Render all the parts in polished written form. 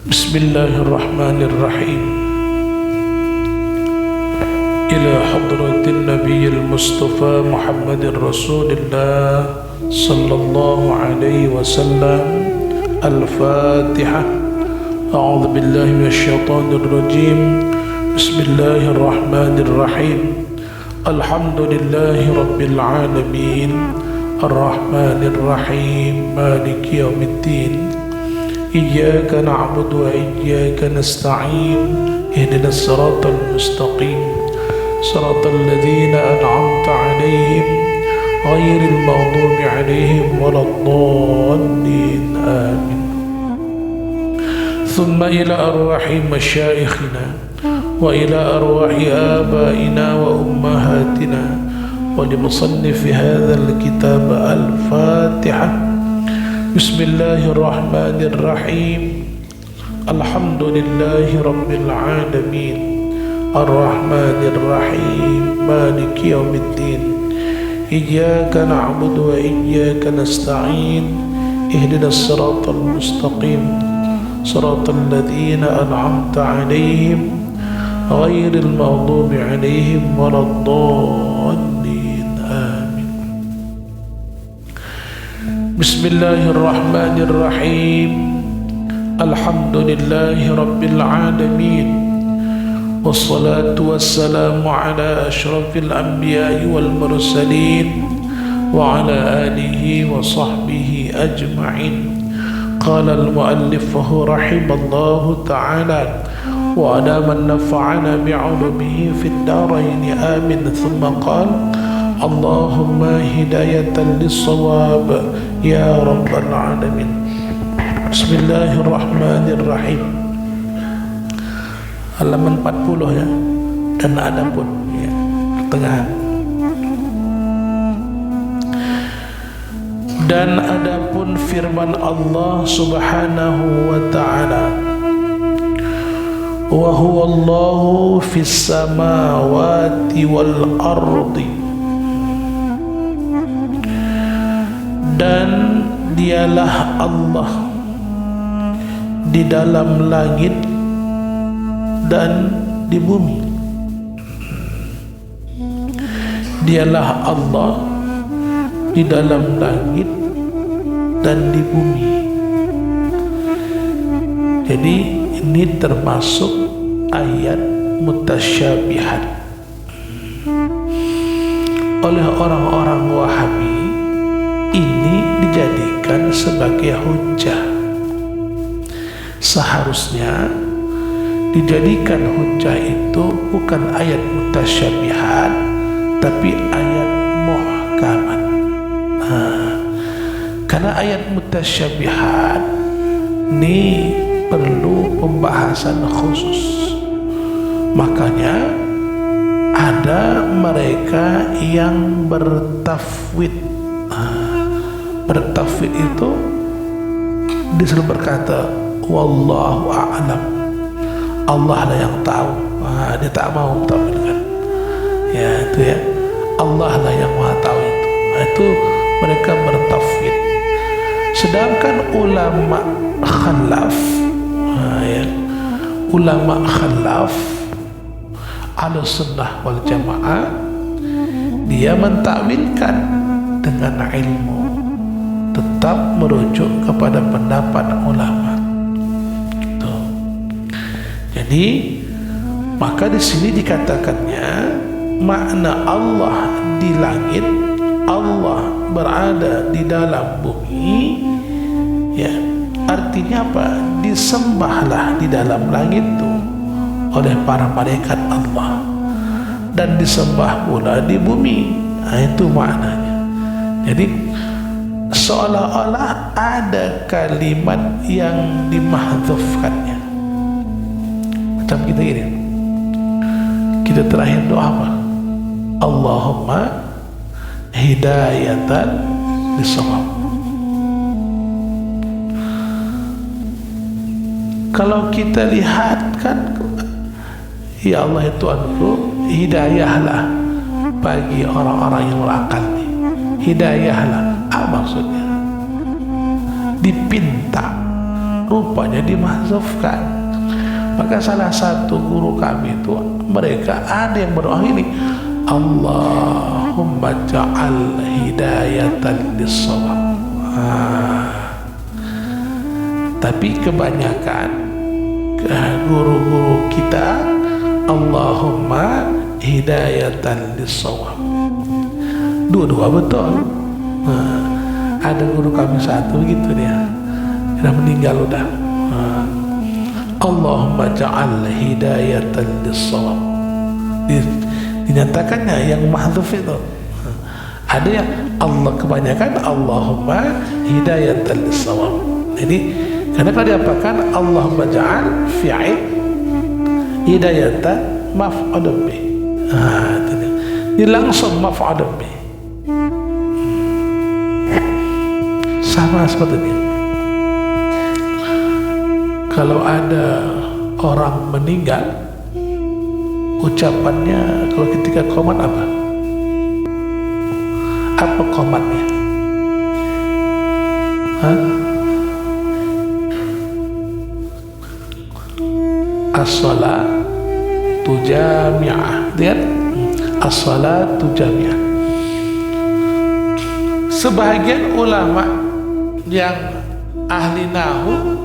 Bismillahirrahmanirrahim. Ila hadratin Nabiyil Mustafa Muhammadin Rasulillah sallallahu alaihi wasallam. Al-Fatihah. A'udzu billahi minasy syaithanir rajim. Bismillahirrahmanirrahim. Alhamdulillahi rabbil alamin. Ar-Rahmanir Rahim. Maliki yaumiddin. إياك نعبد وإياك نستعين اهدنا الصراط المستقيم صراط الذين أنعمت عليهم غير المغضوب عليهم ولا الضالين آمين. ثم إلى أرواح مشايخنا وإلى أرواح آبائنا وأمهاتنا ولمصنف هذا الكتاب. الفاتحة. Bismillahirrahmanirrahim. Alhamdulillahi rabbil alamin. Ar-Rahmanir Rahim. Maliki yaumiddin. Iyyaka na'budu wa iyyaka nasta'in ihdinas siratal mustaqim siratal ladzina an'amta 'alaihim ghairil maghdubi 'alaihim waladdallin. Amin. Bismillahirrahmanirrahim. Alhamdulillahi rabbil alamin. Wassalatu wassalamu ala ashrafil anbiya'i wal mursalin wa ala alihi wa sahbihi ajma'in. Qala al-muallif rahimallahu ta'ala wa ala man nafa'ana bi'ulumihi fid darain. Amin. Thumma qala Allahumma hidayatan lis-shawab ya rabbal alamin. Bismillahirrahmanirrahim. Halaman 40 ya. Dan adapun ya, pertengahan. Dan adapun firman Allah Subhanahu wa ta'ala, wa huwa Allahu fis samawati wal ardi. Dan dialah Allah di dalam langit dan di bumi. Dialah Allah di dalam langit dan di bumi. Jadi ini termasuk ayat mutasyabihat. Oleh orang-orang Wahabi ini dijadikan sebagai hujjah. Seharusnya dijadikan hujjah itu bukan ayat mutasyabihat, tapi ayat muhkamat. Karena ayat mutasyabihat ini perlu pembahasan khusus. Makanya ada mereka yang bertafwid. Bertafwid itu disuruh berkata wallahu a'lam, Allah lah yang tahu. Dia tak mau mentafwidkan. Ya itu ya, Allah lah yang maha tahu itu. Itu mereka bertafwid. Sedangkan ulama khalaf, ya, ulama khalaf Ahlussunnah wal Jamaah, dia mentakwilkan dengan ilmu, tetap merujuk kepada pendapat ulama. Gitu. Jadi maka di sini dikatakannya makna Allah di langit, Allah berada di dalam bumi. Ya, artinya apa? Disembahlah di dalam langit itu oleh para malaikat Allah dan disembah pula di bumi. Itu maknanya. Jadi seolah-olah ada kalimat yang dimahdzufkannya. Macam kita ini, kita terakhir doa apa? Allahumma hidayatan lis-shawab. Kalau kita lihat kan, ya Allah itu Tuhanku, hidayahlah bagi orang-orang yang berakal. Hidayahlah, apa maksudnya? Dipinta rupanya dimahzufkan. Maka salah satu guru kami itu, mereka ada yang berdoa ini, Allahumma ja'al hidayatan lis-shawab. Tapi kebanyakan guru-guru kita, Allahumma hidayatan lis-shawab. Dua-dua betul. Ada guru kami satu gitu dia, sudah meninggal udah. Allahumma ja'al hidayatan lis-shawab. Dinyatakannya yang mahdzuf itu. Ada yang Allah, kebanyakan Allahumma hidayatan lis-shawab. Jadi karena kalau diapakan Allahumma ja'al fi'il hidayatan maf'ulun bih. Ini langsung maf'ulun bih. Sama seperti ini. Kalau ada orang meninggal, ucapannya kalau ketika qomat apa? Apa qomatnya? As-salatu jami'ah. Lihat, as-salatu jami'ah. Sebagian ulama yang ahli nahu,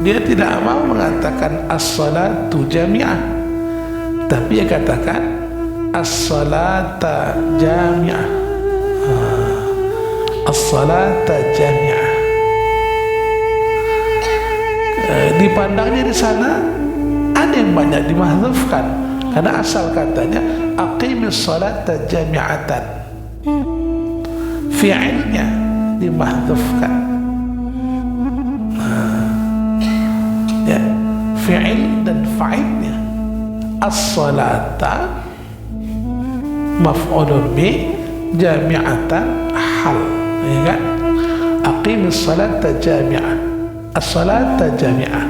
dia tidak mau mengatakan as-salatu jami'ah, tapi dia katakan as-salata jami'ah. As-salata jami'ah. Dipandangnya di sana ada yang banyak dimahdzufkan karena asal katanya aqimis salata jami'atan, fi'ilnya dimahdzufkan. Ya, fi'il dan fa'ilnya. As-salata maf'ulun bi, jami'atan hal, ya kan? Aqimis salata jami'ah, as-salata jami'ah.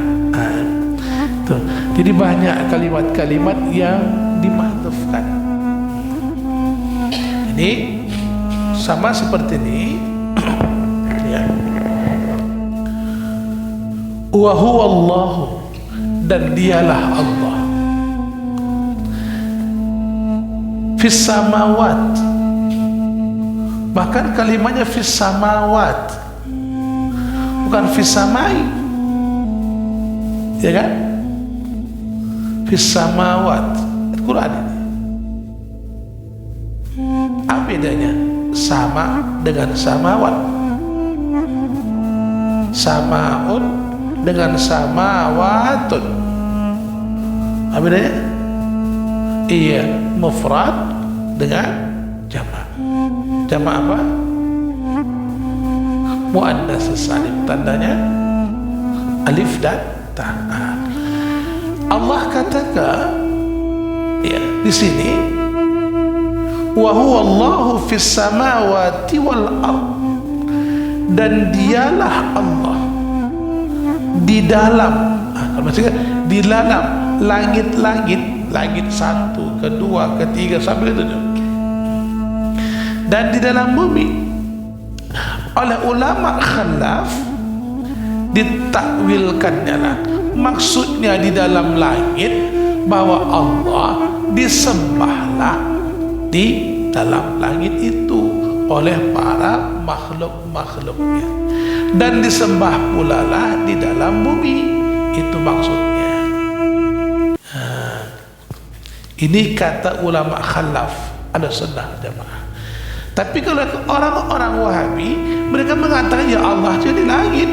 Tuh. Jadi banyak kalimat-kalimat yang dimahdzufkan. Ini sama seperti ini. Ya. Wa huwa Allahu, dan dialah Allah. Fis samawat, bahkan kalimatnya fis samawat, bukan fis samai, ya kan? Fis samawat, Al-Quran ini. Apa bedanya sama dengan samawat? Samaun dengan samawatun, apa bedanya? Iya, mufrad dengan jamak. Jamak apa? Muannas salim, tandanya alif dan ta. Allah katakan ya di sini, wa huwa Allahu fis samawati wal ard, dan dialah Allah di dalam, maksudnya di dalam langit-langit, langit satu, kedua, ketiga sampai itu, dan di dalam bumi. Oleh ulama khalaf ditakwilkannya lah, maksudnya di dalam langit bahwa Allah disembahlah di dalam langit itu oleh para makhluk-makhluknya, dan disembah pula lah di dalam bumi, itu maksudnya. Ini kata ulama khalaf, ada sunnah jamaah. Tapi kalau orang-orang Wahabi, mereka mengatakan ya Allah jadi langit,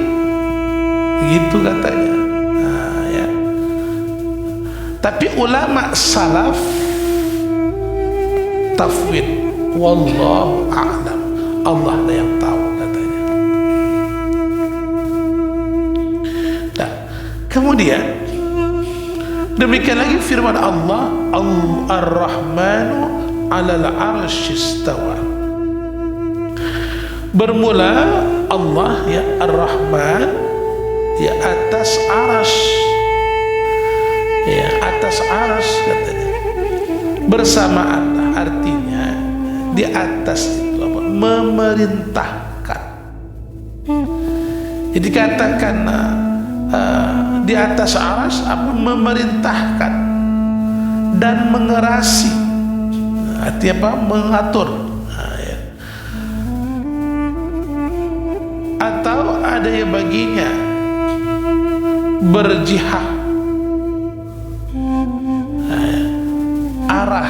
gitu katanya. Ya. Tapi ulama salaf tafwid, wallahu a'lam, Allah lah yang tahu katanya. Nah, kemudian demikian lagi firman Allah, Ar-Rahmanu 'alal 'arsy istawa. Bermula Allah ya Ar-Rahman di atas arsy, ya atas arsy katanya, bersamaan, artinya di atas itu apa? Memerintahkan. Jadi katakan di atas aras apa, memerintahkan dan mengerasi, artinya apa, mengatur. Ya. Atau ada yang baginya berjihad, arah,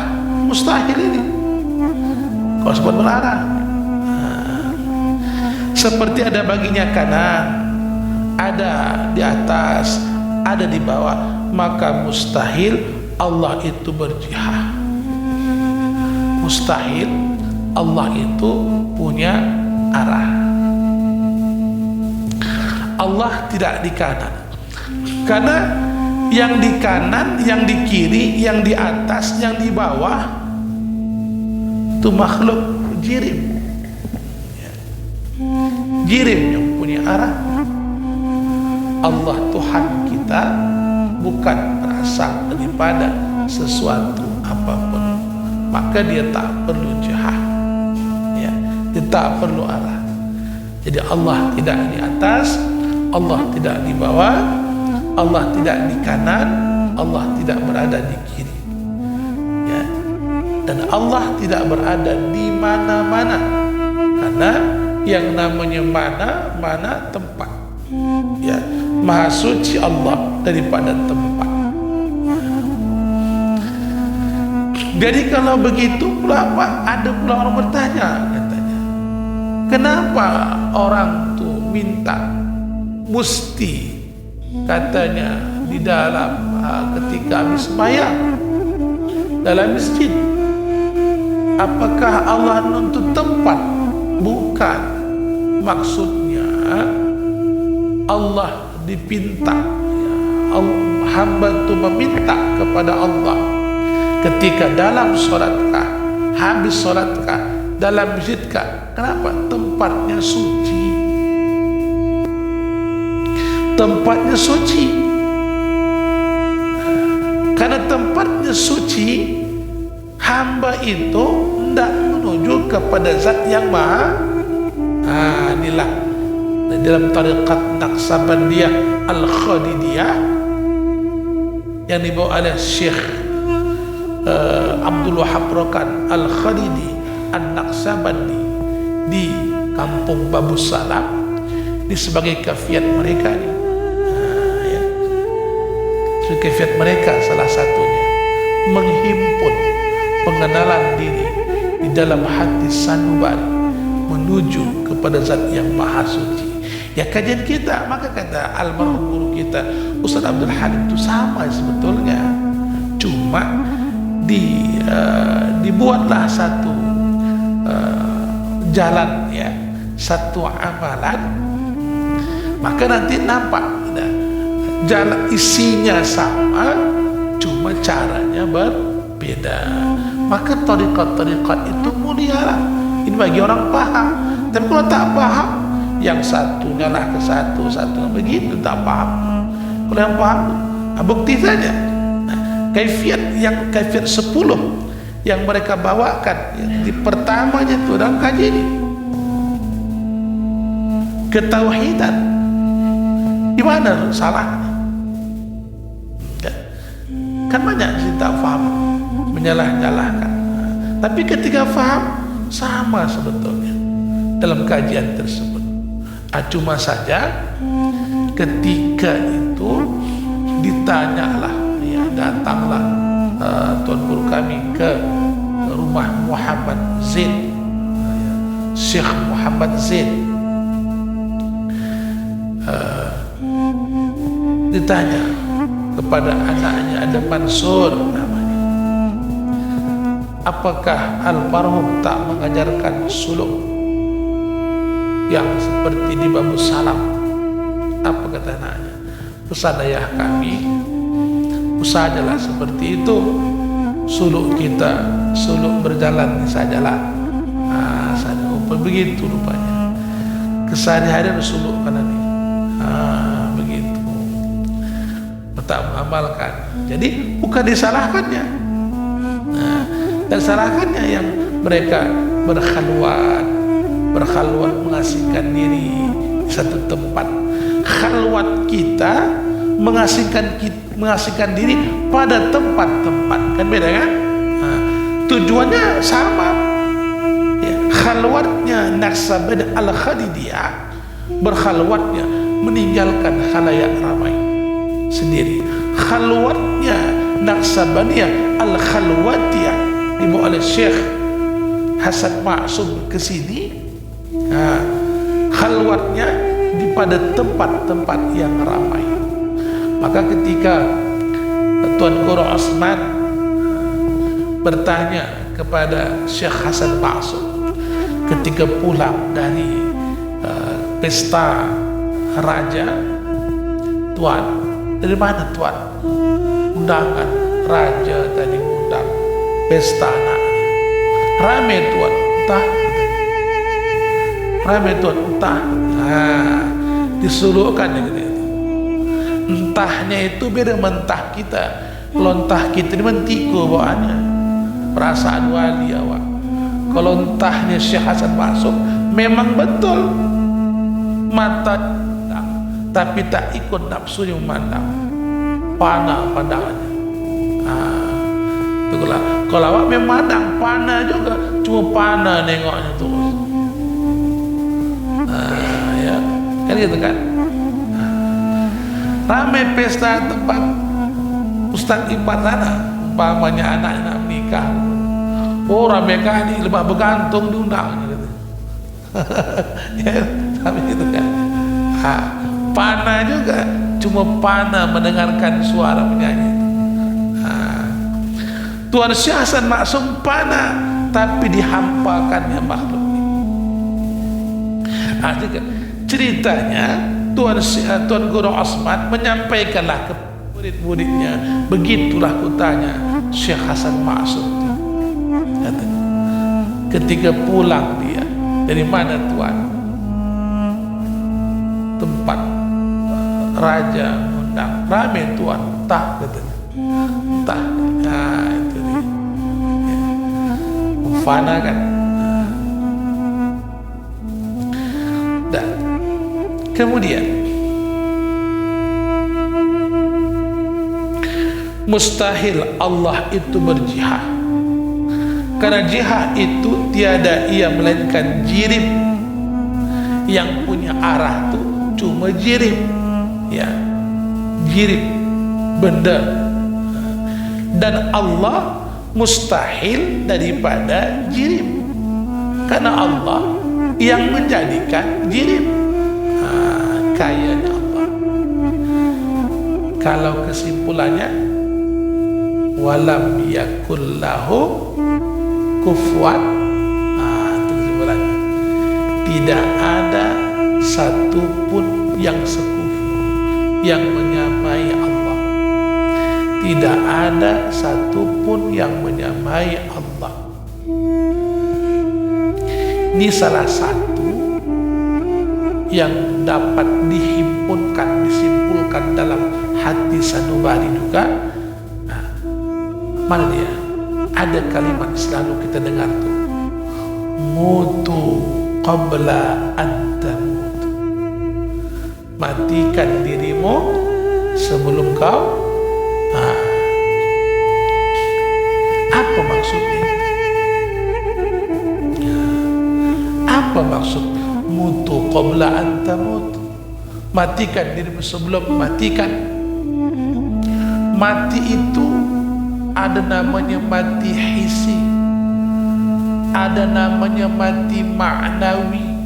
mustahil ini kalau sebut berarah. Seperti ada baginya kanan, ada di atas, ada di bawah, maka mustahil Allah itu berjihad. Mustahil Allah itu punya arah. Allah tidak di kanan, karena yang di kanan, yang di kiri, yang di atas, yang di bawah itu makhluk jirim. Jirim yang punya arah. Allah Tuhan kita bukan berasal daripada sesuatu apapun, maka dia tak perlu jihad, ya, dia tak perlu arah. Jadi Allah tidak di atas, Allah tidak di bawah, Allah tidak di kanan, Allah tidak berada di kiri, ya. Dan Allah tidak berada di mana-mana, karena yang namanya mana tempat, ya. Maha suci Allah daripada tempat. Jadi kalau begitu pula apa? Ada pula orang bertanya, katanya, kenapa orang tuh minta mesti, katanya, di dalam ketika habis sembahyang dalam masjid, apakah Allah nuntut tempat? Bukan, maksudnya Allah dipinta, ya, hamba itu meminta kepada Allah ketika dalam sholatkah, habis sholatkah, dalam masjidkah. Kenapa? Tempatnya suci, tempatnya suci. Karena tempatnya suci, hamba itu hendak menuju kepada zat yang maha. Inilah dalam tariqat Naqsabandiyah Al-Khadidiyah yang dibawa oleh Syekh Abdul Wahab Rokan Al-Khadidi An-Naqsabandi di kampung Babu Salam, ini sebagai kafiat mereka, ya. Kafiat mereka salah satunya menghimpun pengenalan diri di dalam hati sanubari menuju kepada zat yang maha suci. Ya, kajian kita, maka kata almarhum guru kita Ustaz Abdul Halim itu sama sebetulnya, cuma dibuatlah satu jalan, ya, satu amalan, maka nanti nampak jalan isinya sama, cuma caranya berbeda. Maka tariqat-tariqat itu mulialah. Ini bagi orang paham. Tapi kalau tak paham, yang satu ngalah ke satu begitu, tak paham. Kalau yang paham, bukti saja. Kaifiat 10 yang mereka bawakan, yang di pertamanya itu dalam kajian ini ketauhidan. Di mana salahnya? Kan banyak yang tak faham, menyalah-nyalahkan. Tapi ketika faham, sama sebetulnya dalam kajian tersebut. Cuma saja ketika itu ditanyalah, ya, datanglah Tuan Guru kami ke rumah Muhammad Zain, Syekh Muhammad Zain, ditanya kepada anaknya, ada Mansur namanya, apakah almarhum tak mengajarkan suluk yang seperti di Babu Salam? Apa kata anaknya? Pesan ayah kami, usahalah seperti itu, suluk kita, suluk berjalan sajalah. Begitu rupanya keseharian suluk pada ini. Begitu, tak mengamalkan. Jadi bukan disalahkannya, dan salahkannya yang mereka berkhalwat mengasihkan diri di satu tempat, khalwat kita mengasingkan diri pada tempat-tempat, kan beda kan? Nah, tujuannya sama. Ya, khalwatnya Naqsabandi Al-Khalidiyah, berkhalwatnya meninggalkan khalayak ramai sendiri. Khalwatnya Naqsabandiyah Al-Khalwatiyah dibawa oleh Syekh Hasan Ma'sum ke sini. Nah, khalwatnya pada tempat-tempat yang ramai. Maka ketika Tuan Guru Osman bertanya kepada Syekh Hasan Ma'sum ketika pulang dari pesta raja, Tuan, dari mana Tuan? Undangan raja tadi undang pesta anaknya. Rame Tuan, entah. Rame Tuan, entah. Nah, disuruhkan gitu. Entahnya itu beda mentah kita. Kalau entah kita ini mentiko bawaannya, perasaan wali awak. Kalau entahnya Syekh Hasan Ma'sum memang betul mata tapi tak ikut nafsunya memandang, panah pandangannya. Itulah. Kalau awak memandang panah juga, cuma panah nengoknya terus. Ya, kan gitu kan? Ramai pesta tempat Ustaz Ipan sana, umpamanya anak nak menikah. Oh, ramai kali lebah bergantung diundang gitu. Ya, tapi gitu kan. Panah juga, cuma panah mendengarkan suara penyanyi. Tuan Syekh Hasan Ma'sum panah, tapi dihampakannya makhluk. Ceritanya Tuan Guru Osman menyampaikanlah ke murid-muridnya, begitulah kutanya Syekh Hasan Ma'sum. Ketika pulang dia, dari mana Tuan? Tempat raja undang, rame Tuan, entah katanya, entah. Nah, itu dia. Fana kan. Dan kemudian mustahil Allah itu berjihad, karena jihad itu tiada ia melainkan jirib. Yang punya arah tuh cuma jirib, ya, jirib benda. Dan Allah mustahil daripada jirib, karena Allah yang menjadikan jirib. Kayanya Allah. Kalau kesimpulannya, walam yakul lahu kufuwan, itu kesimpulannya. Tidak ada satupun yang sekufu, yang menyamai Allah. Tidak ada satupun yang menyamai Allah. Ini salah satu yang dapat disimpulkan dalam hati sanubari juga. Nah, mana dia? Ada kalimat selalu kita dengar tuh, mutu qabla an tamut. Matikan dirimu sebelum kau. Apa maksudnya? Apa maksud mutu qabla an tamut? Matikan dirimu sebelum matikan. Mati itu ada namanya mati hisi, ada namanya mati ma'nawi.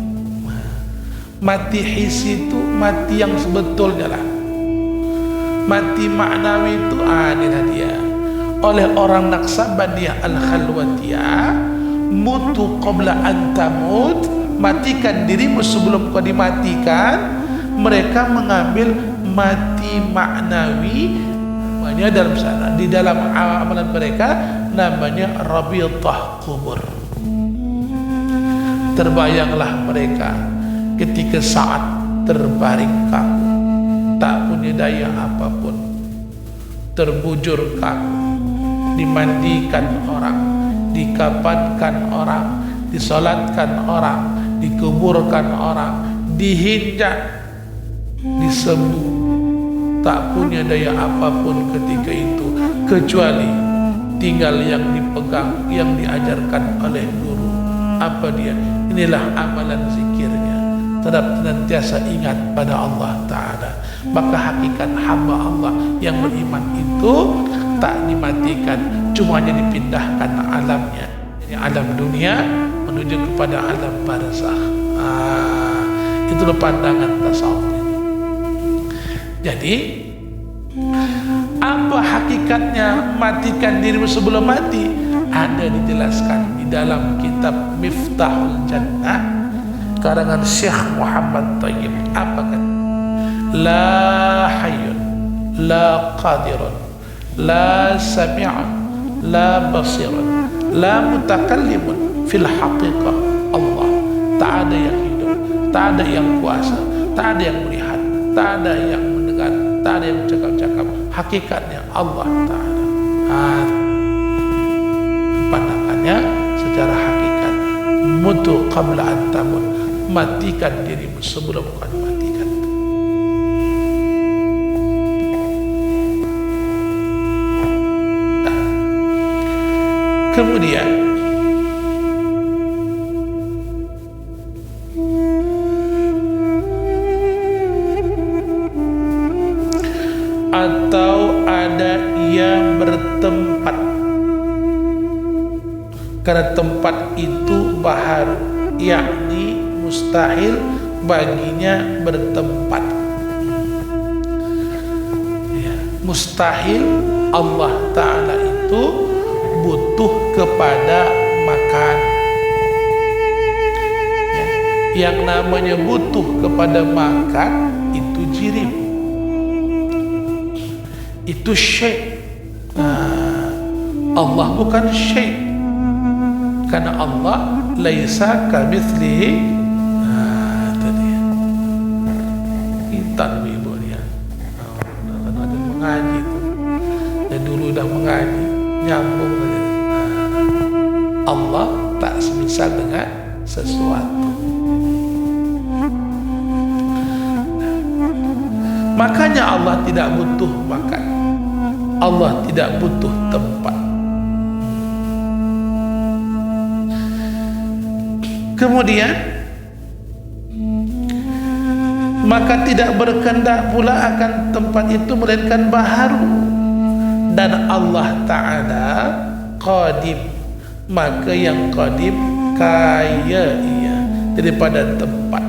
Mati hisi itu mati yang sebetulnya lah. Mati ma'nawi itu inilah dia. Oleh orang Naqsabandiyah Al-Khalwatiyah, mutu qabla an tamut, matikan dirimu sebelum kau dimatikan. Mereka mengambil mati maknawi, namanya dalam sana, di dalam amalan mereka namanya rabitah kubur. Terbayanglah mereka ketika saat terbaring kaku, tak punya daya apapun, terbujur kaku, dimandikan orang, dikapankan orang, disolatkan orang, dikuburkan orang, dihinjak disebut, tak punya daya apapun ketika itu kecuali tinggal yang dipegang, yang diajarkan oleh guru. Apa dia? Inilah amalan zikirnya, tetap senantiasa ingat pada Allah Ta'ala. Maka hakikat hamba Allah yang beriman itu tak dimatikan, cuma hanya dipindahkan alamnya, dari alam dunia menuju kepada alam barzakh. Itulah pandangan tasawuf. Jadi apa hakikatnya matikan dirimu sebelum mati? Ada dijelaskan di dalam kitab Miftahul Jannah karangan Syekh Muhammad Thayyib. Apa kata? La hayyun, la qadirun, la sami'un, la basirun, la mutakallimun fil haqiqah Allah. Tak ada yang hidup, tak ada yang kuasa, tak ada yang melihat, tak ada yang mendengar, tak ada yang bercakap-cakap. Hakikatnya Allah Ta'ala. Pandangannya secara hakikat. Mutu qabla an tamut. Matikan dirimu sebelum kau dimatikan. Nah. Kemudian atau ada yang bertempat, karena tempat itu baharu, yakni mustahil baginya bertempat. Ya, mustahil Allah Ta'ala itu butuh kepada makan. Ya, yang namanya butuh kepada makan itu jirim, itu syekh. Allah bukan syekh, karena Allah laisa kamitslihi. Itu dia. Kita ibu dia. Kalau ada mengaji tu, dan dulu dah mengaji, nyambung saja. Allah tak semisal dengan sesuatu. Makanya Allah tidak butuh makan, Allah tidak butuh tempat. Kemudian maka tidak berkehendak pula akan tempat itu melainkan baharu. Dan Allah Ta'ala qadim, maka yang qadim kaya ia daripada tempat.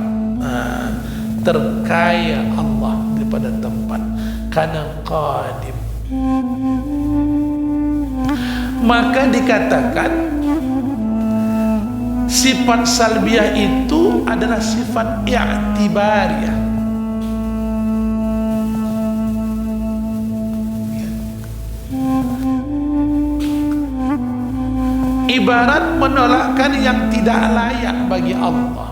Terkaya Allah daripada tempat, karena qadim. Maka dikatakan sifat salbiyah itu adalah sifat i'tibariyah. Ibarat menolakkan yang tidak layak bagi Allah.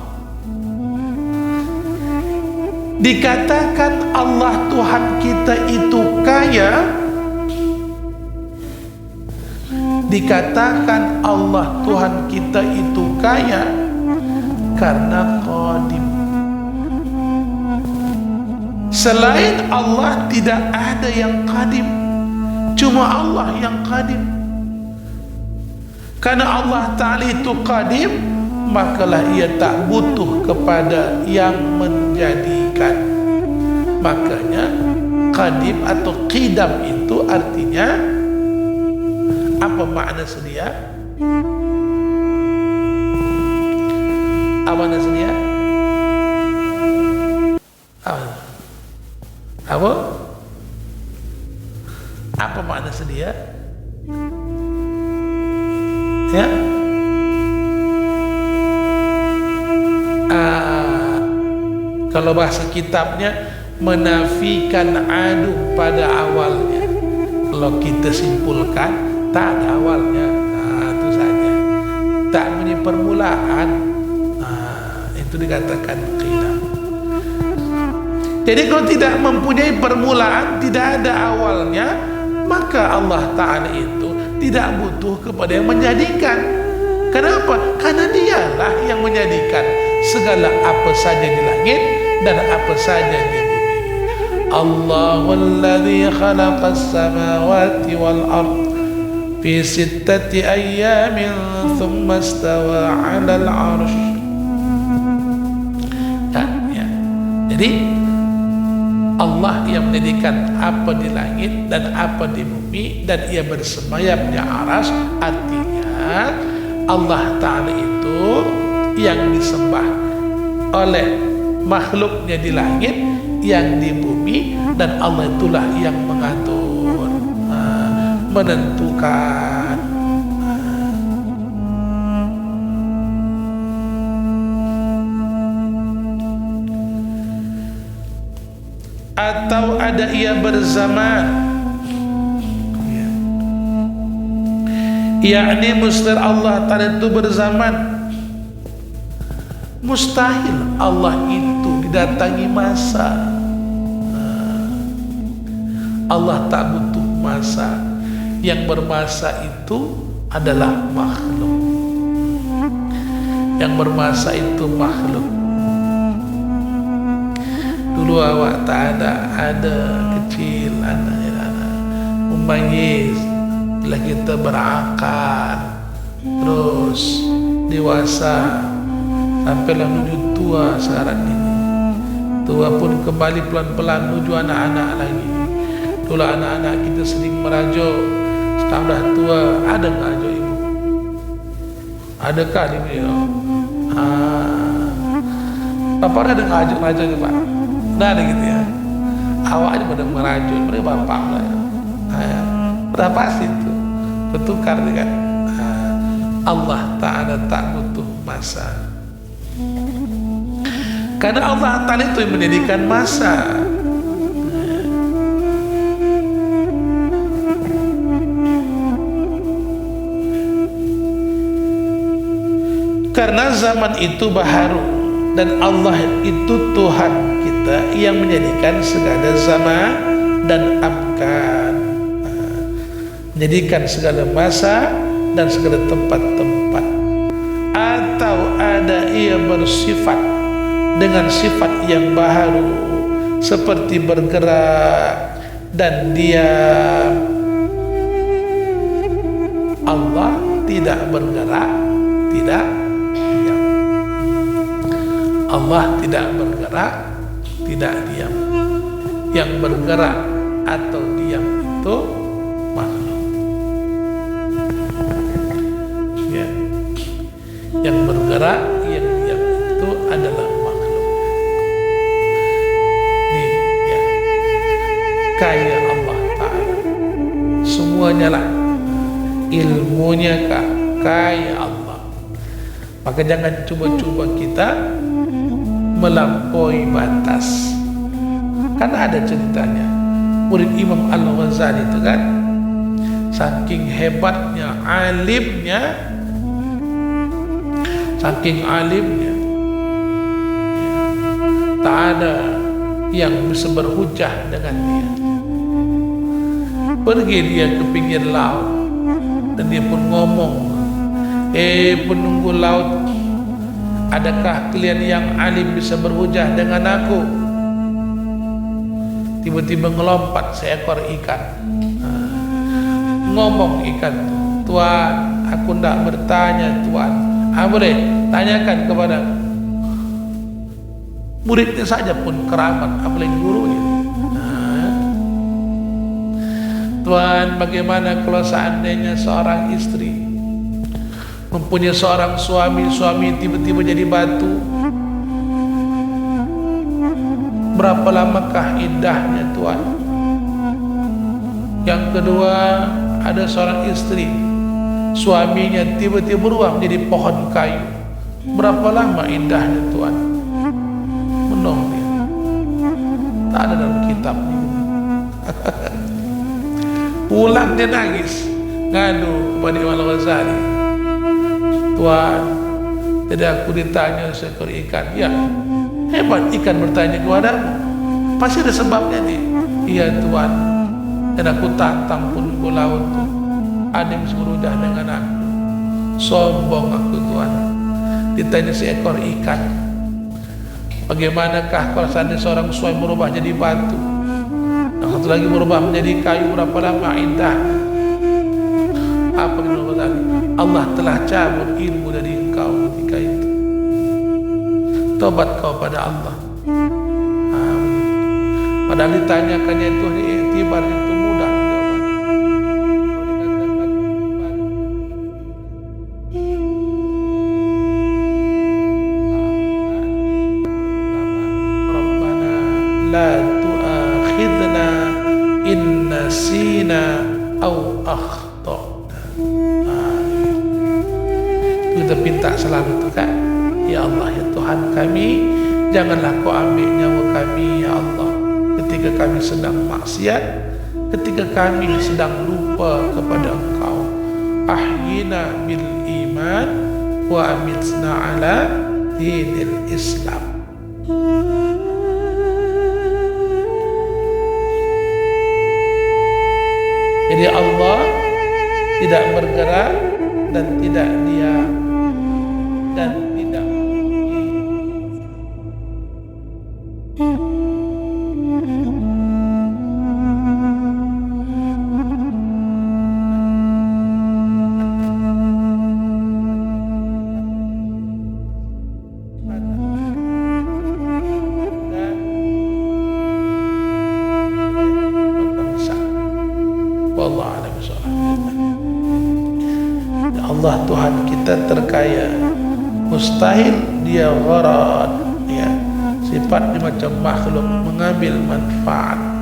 Dikatakan Allah Tuhan kita itu kaya, dikatakan Allah Tuhan kita itu kaya karena qadim. Selain Allah tidak ada yang qadim, cuma Allah yang qadim. Karena Allah Ta'ala itu qadim, makalah ia tak butuh kepada yang menjadikan. Makanya qadim atau qidam itu artinya apa makna sedia? Apa makna sedia? Apa? Apa makna sedia? Ya? Kalau bahasa kitabnya menafikan adu pada awalnya. Kalau kita simpulkan tak ada awalnya, itu saja. Tak punya permulaan, itu dikatakan qidam. Jadi kalau tidak mempunyai permulaan, tidak ada awalnya, maka Allah Ta'ala itu tidak butuh kepada yang menjadikan. Kenapa? Karena dialah yang menjadikan segala apa saja di langit dan apa saja di bumi. Allahul ladzi khalaqas samawati wal ard fi sittati ayyamin thumma istawa 'alal 'arsy. Ya. Jadi Allah yang menjadikan apa di langit dan apa di bumi, dan ia bersemayam di aras. Artinya Allah Ta'ala itu yang disembah oleh makhluknya di langit, yang di bumi, dan Allah itulah yang mengatur, menentukan. Atau ada ia berzaman, yakni mustahil Allah Ta'ala itu berzaman. Mustahil Allah itu didatangi masa. Allah tak butuh masa. Yang bermasa itu adalah makhluk. Yang bermasa itu makhluk. Dulu awak tak ada kecil, anak memayis. Bila kita berakal, terus dewasa, sampailah menuju tua sekarang ini. Tua pun kembali pelan-pelan menuju anak-anak lagi. Dulu anak-anak kita sering merajuk, sekarang dah tua, ada nggak ajuk ibu? Adakah ibu ya? Bapak ada nggak ajuk-ajuk Pak? Dah ada gitu ya. Awak aja pada merajuk, mereka bapak lah ya. Berapa sih itu? Bertukar dengan Allah Ta'ala tak butuh masa. Karena Allah Ta'ala itu yang menjadikan masa. Karena zaman itu baharu, dan Allah itu Tuhan kita yang menjadikan segala zaman dan amkan, menjadikan segala masa dan segala tempat-tempat. Atau ada ia bersifat dengan sifat yang baharu, seperti bergerak dan diam. Allah tidak bergerak, tidak diam. Allah tidak bergerak, tidak diam. Yang bergerak atau diam itu makhluk. Ya. Yang bergerak, yang diam itu adalah makhluk. Ini ya. Kaya Allah Ta'ala. Semuanya lah. Ilmunya kaya Allah. Maka jangan cuba-cuba kita melampaui batas. Karena ada ceritanya, murid Imam Al-Ghazali itu kan, saking hebatnya, saking alimnya, tak ada yang bisa berhujah dengan dia. Pergi dia ke pinggir laut, dan dia pun ngomong, penunggu laut, adakah kalian yang alim bisa berhujah dengan aku? Tiba-tiba ngelompat seekor ikan. Ngomong ikan, Tuan, aku tidak bertanya Tuan. Boleh tanyakan kepada muridnya saja pun keramat, apalagi gurunya. Tuan, bagaimana kalau seandainya seorang istri mempunyai seorang suami tiba-tiba jadi batu? Berapa lamakah indahnya Tuan? Yang kedua, ada seorang istri, suaminya tiba-tiba berubah menjadi pohon kayu. Berapa lama indahnya Tuan? Menong dia. Tak ada dalam kitab ini. Pulang dia nangis, ngadu kepada Imam Al-Ghazali. Tuan, jadi aku ditanya seekor ikan. Ya, hebat ikan bertanya kepadamu. Pasti ada sebabnya nih. Iya Tuan. Dan aku tantang penunggu laut tu. Ada yang bisa berhujah dengan aku. Sombong aku Tuan. Ditanya seekor ikan, bagaimanakah kalau seandainya seorang suami berubah jadi batu? Yang satu lagi berubah menjadi kayu, berapa lama indah. Apa yang berubah? Allah telah cabut ilmu dari engkau ketika itu. Tobat kau pada Allah. Padahal ditanyakannya itu iktibar, itu mudah jawaban. Rabbana la tu'akhidna in nasina aw akhtana. Kita minta selalu itu kan, ya Allah ya Tuhan kami, janganlah kau ambil nyawa kami ya Allah ketika kami sedang maksiat, ketika kami sedang lupa kepada engkau. Ahyina bil iman wa amitna ala dinil Islam. Jadi Allah tidak bergerak dan tidak diam dan tidak Allah Tuhan kita terkaya, mustahil dia gharad, ya, sifatnya macam makhluk mengambil manfaat.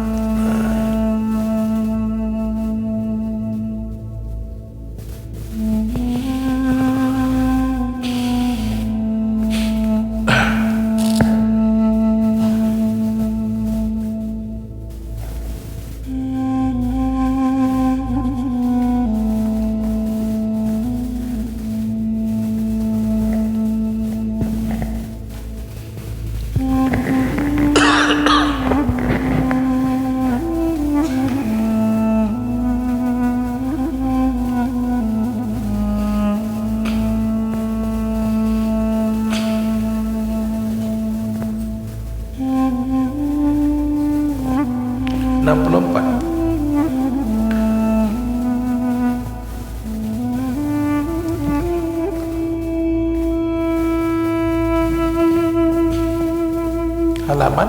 Halaman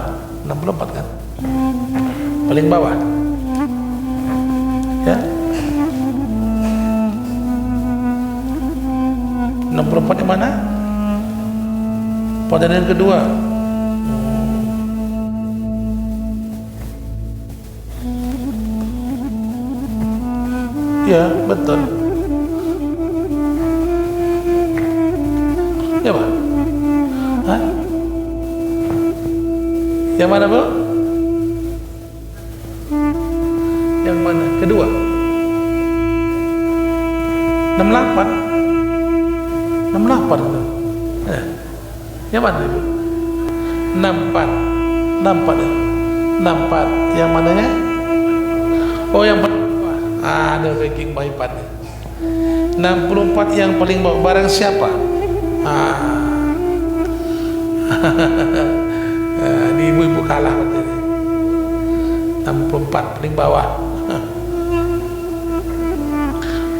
64 kan, paling bawah ya, 64 di mana? Pada yang kedua. Ya betul ya Pak. Hah? Yang mana Bu? Yang mana? Kedua 68 itu. Yang mana Ibu? 64 yang mananya? Oh yang ada ranking baipan 64 yang paling bawah. Barang siapa? Ini ibu-ibu kalah katanya. 64 paling bawah.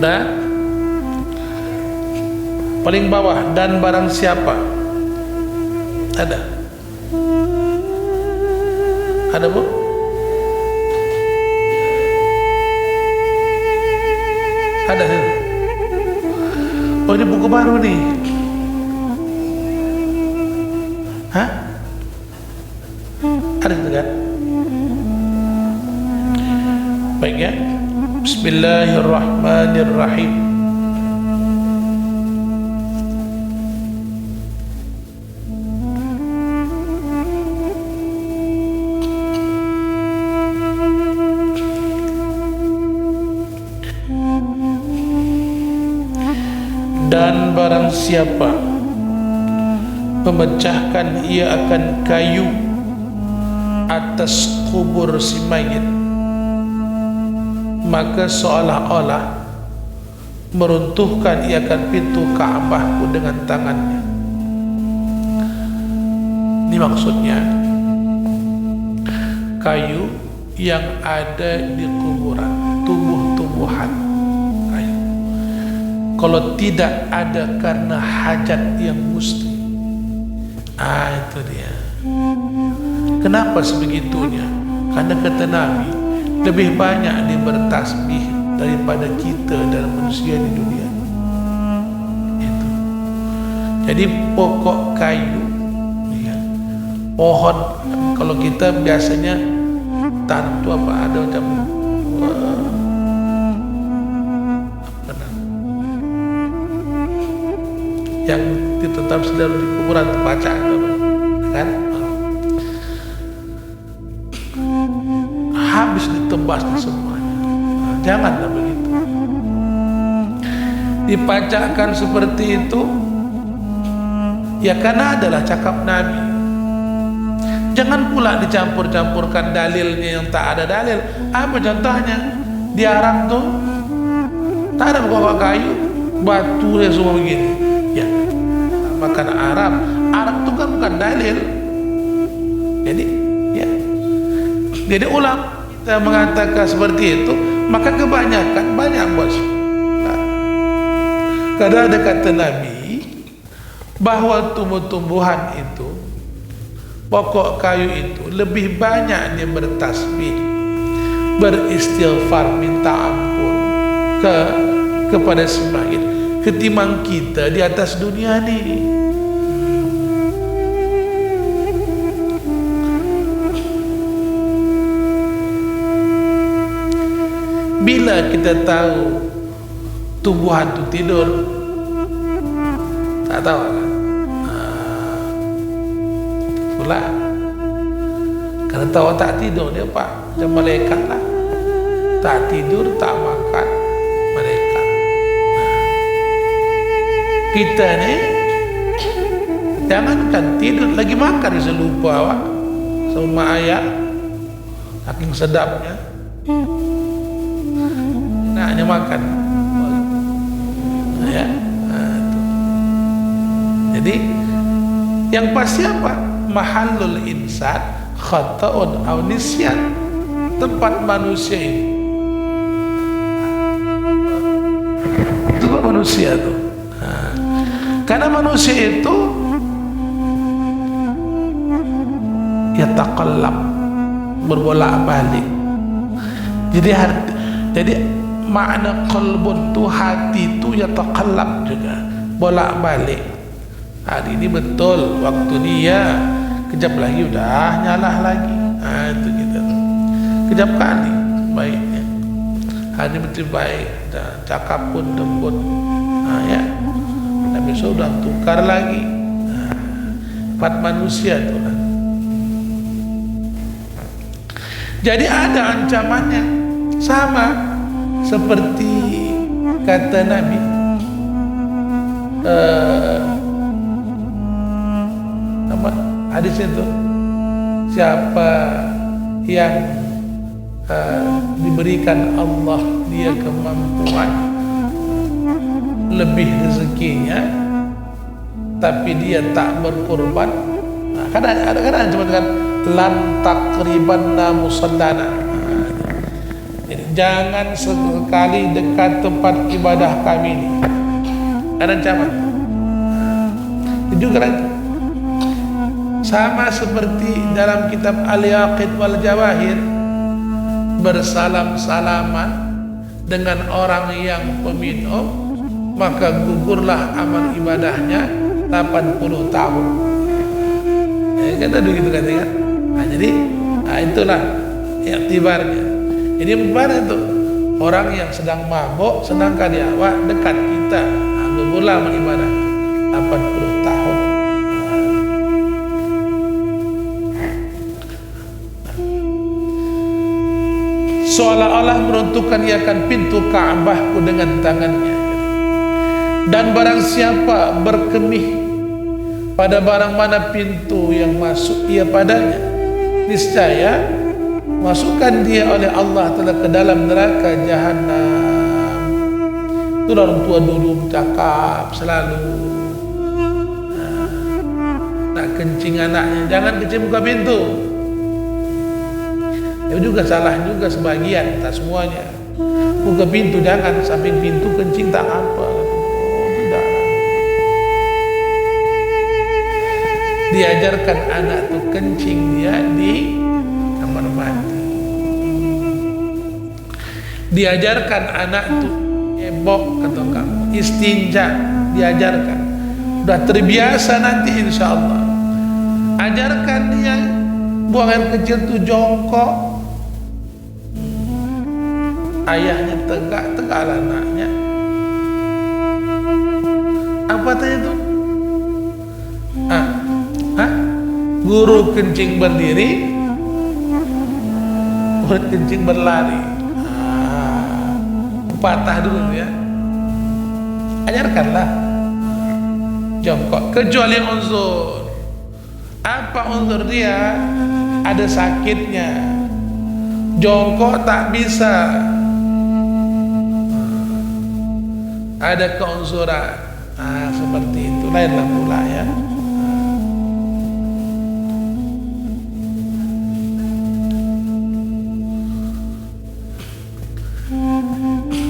Nah, paling bawah, dan barang siapa? Ada Bu? Ada sih. Oh ini buku baru nih. Hah? Ada itu kan? Baik ya. Bismillahirrahmanirrahim. Dan barang siapa memecahkan ia akan kayu atas kubur si mayit, maka seolah-olah meruntuhkan ia akan pintu Ka'bahku dengan tangannya. Ini maksudnya kayu yang ada di kuburan, tumbuh-tumbuhan kayu. Kalau tidak ada karena hajat yang mesti, itu dia. Kenapa sebegitunya? Karena kata Nabi, lebih banyak dia bertasbih daripada kita dan manusia di dunia. Itu. Jadi pokok kayu, ya, pohon. Kalau kita biasanya tanam itu apa? Ada macam yang ditetap sedang di kuburan terbaca, kan? Habis ditebas semuanya. Janganlah begitu. Dipacakkan seperti itu, ya karena adalah cakap Nabi. Jangan pula dicampur-campurkan dalilnya yang tak ada dalil. Apa contohnya? Di Arab tuh tak ada pokok kayu, batu ya semua begini. Ya, makan Arab. Arab itu kan bukan dalil. Jadi, ya. Jadi ulama kita mengatakan seperti itu, maka kebanyakan banyak bos. Karena ada kata Nabi bahwa tumbuh-tumbuhan itu, pokok kayu itu lebih banyak dia bertasbih, beristighfar, minta ampun kepada sembahyang ketimbang kita di atas dunia ini. Bila kita tahu tumbuhan itu tidur, tak tahu kan? Itulah. Karena tahu tak tidur dia pak, macam malaikat lah. Tak tidur, tak makan, malaikat. Kita ni jangankan tidur, lagi makan bisa lupa awak sama ayah, saking sedapnya. Hanya makan, ya. Jadi yang pasti apa? Mahallul insan khata'un aw nisyan, tempat manusia itu manusia tuh. Karena manusia itu ya taqallab, berbolak-balik. Jadi makna qalbun tu hati tu ya taqallab juga, bolak-balik. Hari ini betul, waktu ni ya, kejap lagi udah nyalah lagi. Itu kita kejap kali baiknya. Hari ini betul baik, dan cakap pun lembut. Ya, dan besok udah tukar lagi. Empat manusia tu lah. Jadi ada ancamannya, sama seperti kata Nabi, apa hadis itu, siapa yang diberikan Allah dia kemampuan lebih rezekinya tapi dia tak berkorban, kadang-kadang cuma kan lan taqribanna musallana. Jangan sekali dekat tempat ibadah kami ini. Ada ancaman. Juga lagi. Sama seperti dalam kitab Al-Yaqid wal Jawahir, bersalam-salaman dengan orang yang peminum, maka gugurlah amal ibadahnya 80 tahun. Kata begitu katanya. Jadi itulah iktibarnya. Jadi mana itu orang yang sedang mabuk, sedangkan dia awak dekat kita, gugurlah amal ibadah 80 tahun. Seolah-olah meruntuhkan ia akan pintu Ka'bahku dengan tangannya. Dan barang siapa berkemih pada barang mana pintu yang masuk ia padanya, niscaya masukkan dia oleh Allah Ta'ala ke dalam neraka Jahannam. Itu orang tua dulu bercakap selalu, nak kencing anaknya, jangan kencing buka pintu. Ya juga salah juga sebagian, tak semuanya. Buka pintu jangan, samping pintu kencing tak apa. Oh tidak. Diajarkan anak tuh kencing dia di kamar mandi. Diajarkan anak tuh ebok atau kamu istinja, diajarkan. Udah terbiasa nanti insya Allah. Ajarkan dia buang air kecil tuh jongkok. Ayahnya tegak-tegaklah anaknya. Apa tanya tuh? Guru kencing berdiri, murid kencing berlari. Patah dulu ya. Ajarkanlah jongkok. Kecuali unsur. Apa unsur dia? Ada sakitnya. Jongkok tak bisa. Ada keunsuran. Seperti itu. Lainlah pula ya.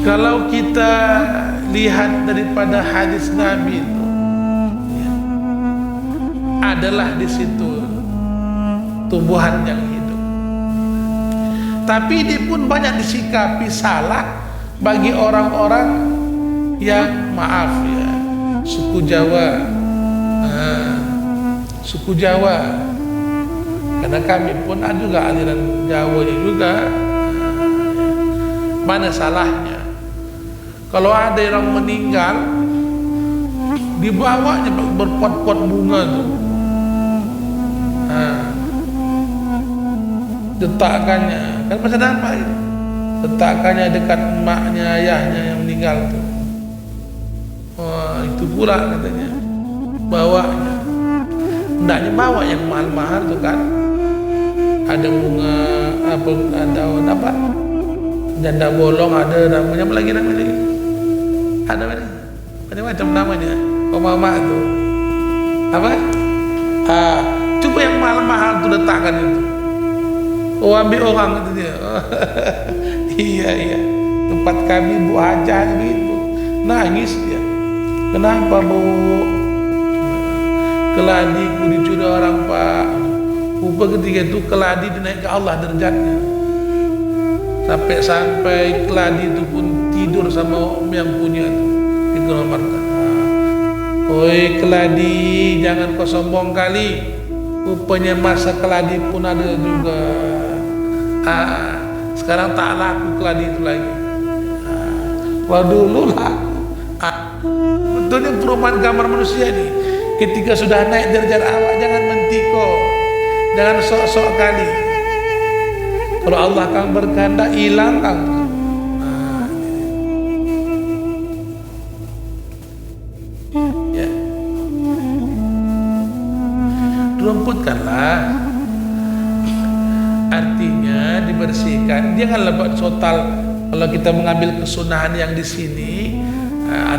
Kalau kita lihat daripada hadis Nabi itu, ya, adalah di situ tumbuhan yang hidup. Tapi dia pun banyak disikapi salah bagi orang-orang yang maaf ya, suku Jawa. Karena kami pun ada juga aliran Jawa juga. Mana salahnya? Kalau ada orang meninggal, dibawanya berpot-pot bunga tuh, letakkannya, kan masih nampak itu, letakkannya dekat emaknya, ayahnya yang meninggal tuh. Wah, itu pula katanya bawanya. Hendaknya bawa yang mahal-mahal tuh kan. Ada bunga apa, daun apa? Janda bolong ada namanya, apa lagi namanya? Ada macam-macam namanya. Mama tuh apa? Coba yang mahal-mahal tuh letakkan itu. Oh, ambil orang itu dia. Iya. Tempat kami Bu Hajah gitu. Nangis dia. Kenapa Bu? Keladiku dicuri orang Pak. Rupa ketika itu keladi dinaik ke Allah derajatnya. Sampai keladi itu pun tidur sama yang punya itu. Dikelomarkan. Oi keladi, jangan kau sombong kali. Rupanya masa keladi pun ada juga. Sekarang tak laku keladi itu lagi. Wah dulu laku. Betulnya perubahan gambar manusia nih. Ketika sudah naik derajat awak, jangan mentiko, jangan sok-sok kali. Kalau Allah kang berkehendak hilang kang. Ya. Rumputkanlah. Artinya dibersihkan. Janganlah buat sotal. Kalau kita mengambil kesunahan yang di sini,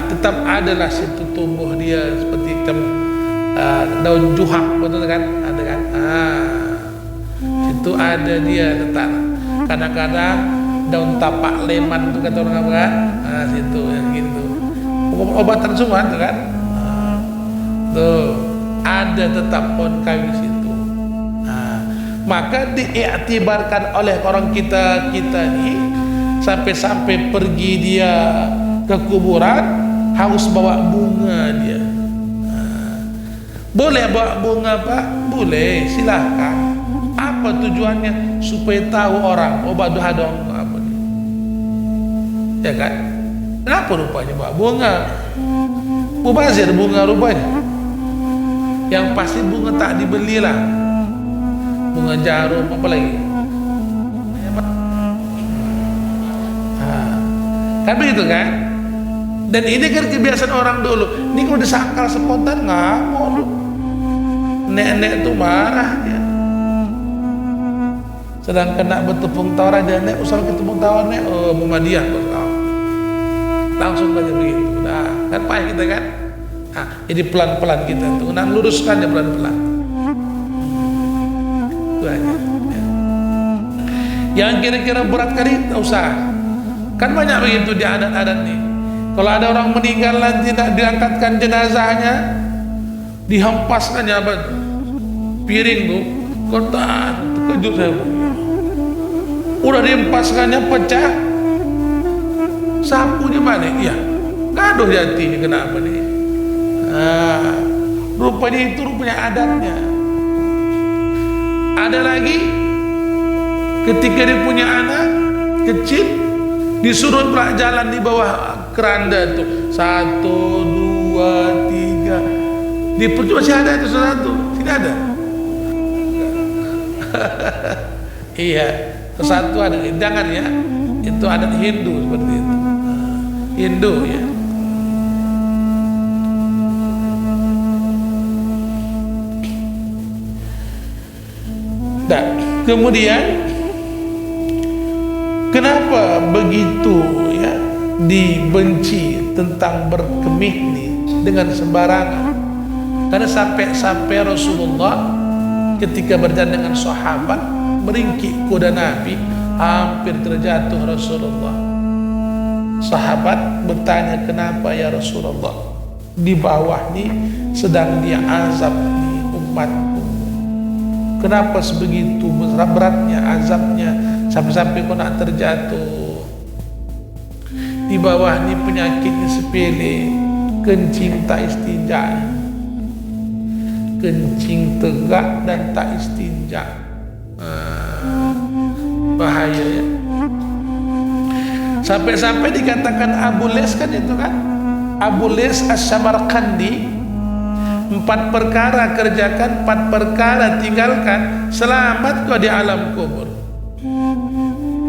tetap adalah situ tumbuh dia seperti daun juhak, betul kan? Ada kan? Situ ada dia letak. Kadang-kadang daun tapak leman itu kata orang apa kan? Situ yang gitu. Obatan semua itu kan? Tuh ada tetap pohon kayu situ. Maka diiktibarkan oleh orang kita ini sampai pergi dia ke kuburan harus bawa bunga dia. Boleh bawa bunga Pak? Boleh, silahkan. Apa tujuannya? Supaya tahu orang, baduha dong apa nih? Ya kan? Kenapa rupanya bawa bunga? Mubazir bunga rupanya. Yang pasti bunga tak dibeli lah. Bunga jarum apa lagi? Kan begitu kan? Dan ini kan kebiasaan orang dulu. Ini kalau disangkal spontan nggak mau lu. Nenek tuh marah dia. Sedang kena bertepung tawar aja, nek usul ketepung tawar nek, Muhammadiyah kau. Langsung aja begitu. Nah, kan payah kita kan? Jadi pelan-pelan kita tuh. Nah, luruskan ya pelan-pelan. Itu aja. Ya. Yang kira-kira berat kali tak usah. Kan banyak begitu di adat-adat nih. Kalau ada orang meninggal nanti nak diangkatkan jenazahnya, dihempaskannya apa? Piring tuh, kotak, terkejut saya. Udah dihempaskannya pecah, sapunya balik, ya. Gaduh jati kenapa nih? Rupanya itu adatnya. Ada lagi ketika dia punya anak kecil, disuruh pelak jalan di bawah keranda tuh 1, 2, 3. Di perut masih ada itu 1, tidak ada. Iya, satu ada. Jangan ya, itu adat Hindu seperti itu. Hindu ya. Nah, kemudian kenapa begitu ya dibenci tentang berkemih nih dengan sembarangan? Karena sampai Rasulullah ketika berjalan dengan sahabat meringkik kuda Nabi, hampir terjatuh Rasulullah. Sahabat bertanya, kenapa ya Rasulullah? Di bawah nih sedang dia azab nih umatku. Kenapa sebegitu beratnya azabnya sampai-sampai kau nak terjatuh? Di bawah ni penyakitnya sepele, kencing tak istinja, kencing tegak dan tak istinja. Bahaya ya. Sampai-sampai dikatakan Abu Les kan itu kan, Abu Les As-Samarqandi, 4 perkara kerjakan, 4 perkara tinggalkan, selamat kau di alam kubur.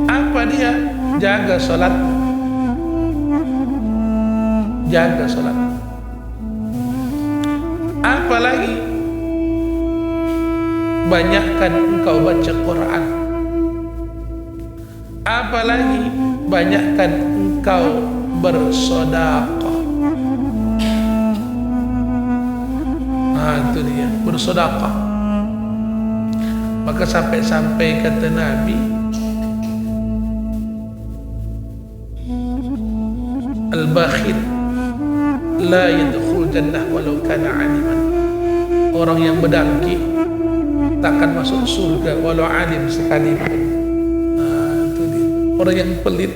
Apa dia? Jaga sholat, jaga sholat. Apa lagi? Banyakkan engkau baca Quran. Apa lagi? Banyakkan engkau bersedekah. Itu dia, bersedekah. Maka sampai-sampai kata Nabi, al-bakhil la yadkhul jannah walau kana aliman. Orang yang berdengki takkan masuk surga walau alim sekalipun. Itu dia. Orang yang pelit.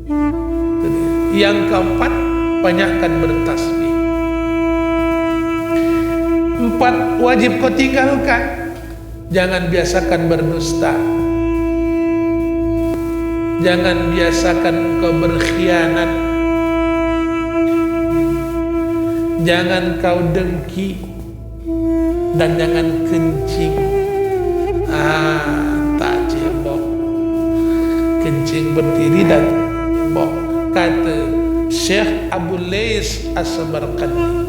Itu dia. Yang keempat, banyakkan bertasbih. 4 wajib kau tinggalkan. Jangan biasakan berdusta. Jangan biasakan kau berkhianat. Jangan kau dengki. Dan jangan kencing. Tak cebok. Kencing berdiri dan cebok. Kata Syekh Abu Lais As-Samarqandi.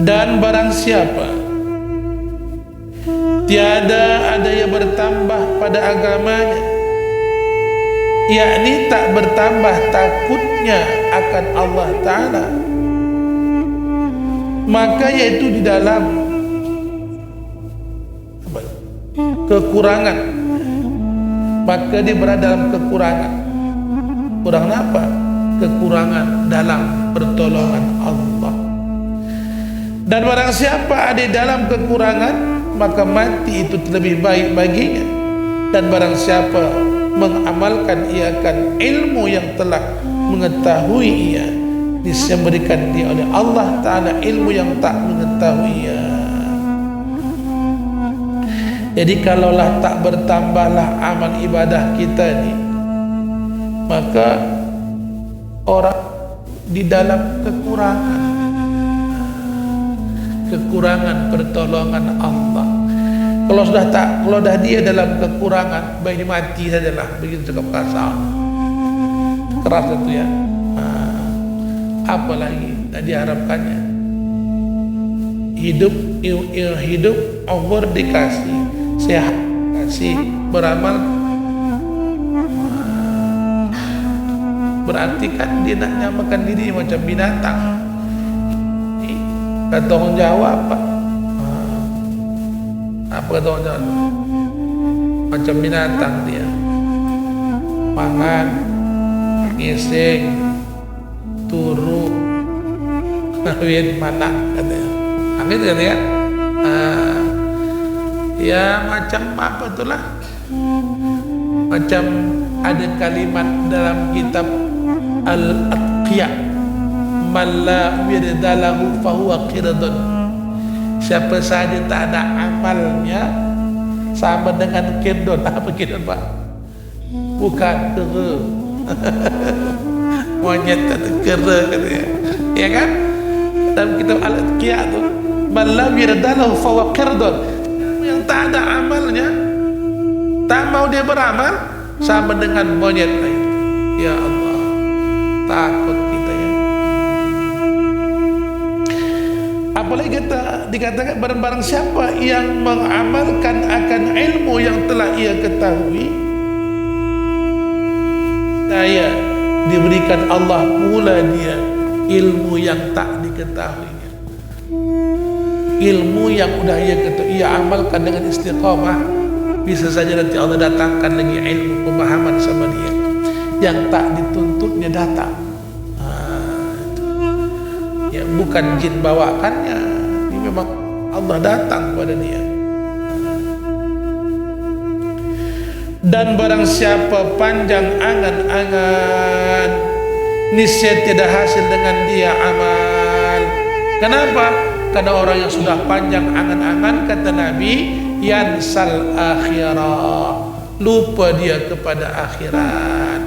Dan barang siapa tiada ada yang bertambah pada agamanya, yakni tak bertambah takutnya akan Allah Ta'ala, maka yaitu di dalam kekurangan, maka dia berada dalam kekurangan. Kurang apa? Kekurangan dalam pertolongan Allah. Dan barang siapa ada dalam kekurangan, maka mati itu lebih baik baginya. Dan barang siapa mengamalkan ia akan ilmu yang telah mengetahui ia, diberikan dia oleh Allah Ta'ala ilmu yang tak mengetahui ia. Jadi kalaulah tak bertambahlah amal ibadah kita ni, maka orang di dalam kekurangan pertolongan Allah. Kalau dah dia dalam kekurangan, baik mati sajalah, begitu cakap kasar, keras itu ya. Apa lagi tak diharapkannya? Hidup umur dikasih, sehat kasih, beramal, berarti kan dia nak nyamakan diri macam binatang. Tak tanggung jawab apa? Apa kata orang Jawa? Macam binatang dia, mangan, ngising, turu, kawin, mana katanya. Gitu kan ya? Ya macam apa itulah, macam ada kalimat dalam kitab Al-Atqiya, man la wirdalahu fahuwa qirdun. Siapa saja tak ada amalnya sama dengan qirdun. Apa qirdun, Pak? Bukan kera. Monyet atau kera katanya. Ya kan? Dalam kitab Al-Atqiya tu, man la wirdalahu fahuwa qirdun. Yang tak ada amalnya, tak mau dia beramal, sama dengan monyet lain. Ya Allah, takut kita ya. Apalagi kita dikatakan barang-barang siapa yang mengamalkan akan ilmu yang telah ia ketahui, saya diberikan Allah pula dia ilmu yang tak diketahuinya. Ilmu yang udah ia amalkan dengan istiqamah, bisa saja nanti Allah datangkan lagi ilmu pemahaman sama dia yang tak dituntutnya datang. Ya bukan jin bawakannya, ini memang Allah datang kepada dia. Dan barang siapa panjang angan-angan, niscaya tidak hasil dengan dia amal. Kenapa? Karena orang yang sudah panjang angan-angan, kata Nabi, yansal akhirah, lupa dia kepada akhirat.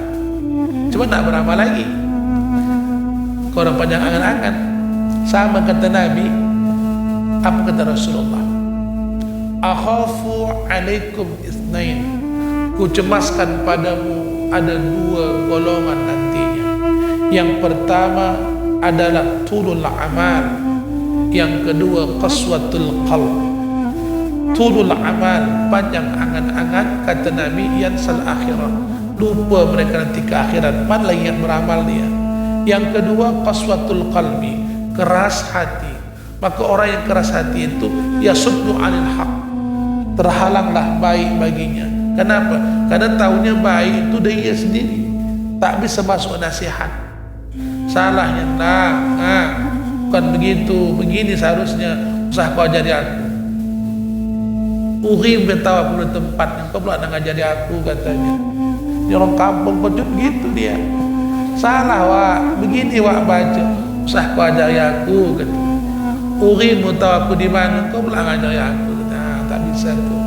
Cuma tak beramal lagi. Orang panjang angan-angan, sama kata Nabi. Apa kata Rasulullah? Akhafu alaikum itsnain, ku cemaskan padamu ada dua golongan nantinya. Yang pertama adalah tulul amal, yang kedua qaswatul qalb. Tulul amal, panjang angan-angan, kata Nabi, yansal akhirah, lupa mereka nanti ke akhirat. Mana lagi yang beramal dia. Yang kedua qaswatul qalbi, keras hati. Maka orang yang keras hati itu yasuddu anil haq, terhalanglah baik baginya. Kenapa? Karena tahunya baik itu dia sendiri, tak bisa masuk nasihat. Salahnya bukan begitu, begini seharusnya, usah kau jadi aku. Uhim tahu aku di tempat yang kau pula nak ngajari aku, katanya. Dia orang kampung pecut gitu dia. Salah wak, begini wak baca, usah kau ajari aku, kata. Uhim tahu aku di mana, kau pula ngajari aku. Nah, tak bisa tu.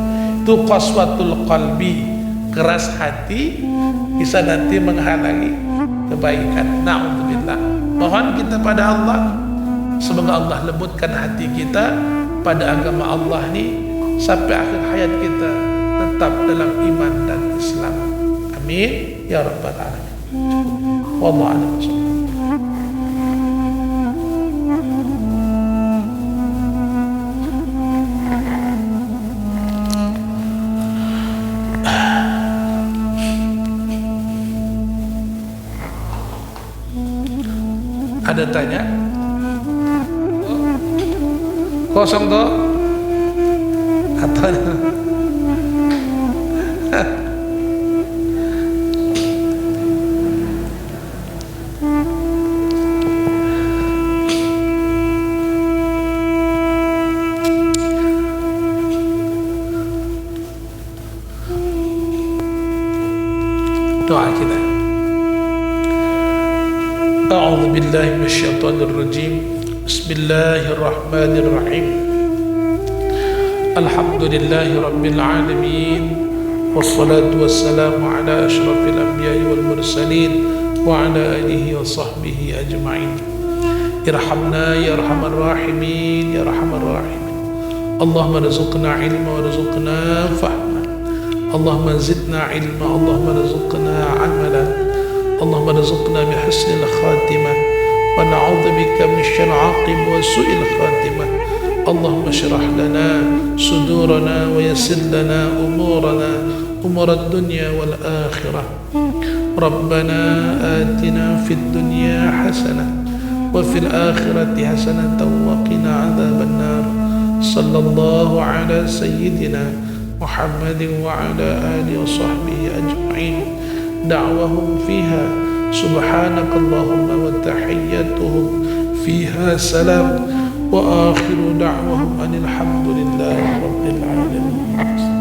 Itu qaswatul qalbi, keras hati, bisa nanti menghalangi kebaikan. Na'udzubillah. Mohon kita pada Allah, semoga Allah lembutkan hati kita pada agama Allah ni sampai akhir hayat kita tetap dalam iman dan Islam. Amin ya rabbal alamin. Wallahu a'lam. Ada tanya? Kosong toh? Atau doa kita. A'udzu billahi minasyaitonir rajim. Bismillahirrahmanirrahim. Alhamdulillahi rabbil alamin. Wassalatu wassalamu ala asyrafil anbiya'i wal mursalin wa ala alihi wa sahbihi ajma'in. Irhamna ya arhamar rahimin ya arhamar rahimin. Allahumma rizqna ilma warzuqna fahma. Allahumma zidna ilma, Allahumma rizqna amala. اللهم ارزقنا بحسن الخاتمة ونعوذ بك من شر العاقبة وسوء الخاتمة. اللهم اشرح لنا صدورنا ويسر لنا أمور الدنيا والآخرة. ربنا آتنا في الدنيا حسنة وفي الآخرة حسنة وقنا عذاب النار. sallallahu ala sayyidina Muhammadin wa ala alihi wa sahbihi ajma'in. Da'wahum fiha subhanakallahumma wa tahiyyatuhum fiha salam wa akhiru da'wahum anil hamdulillahi rabbil alamin.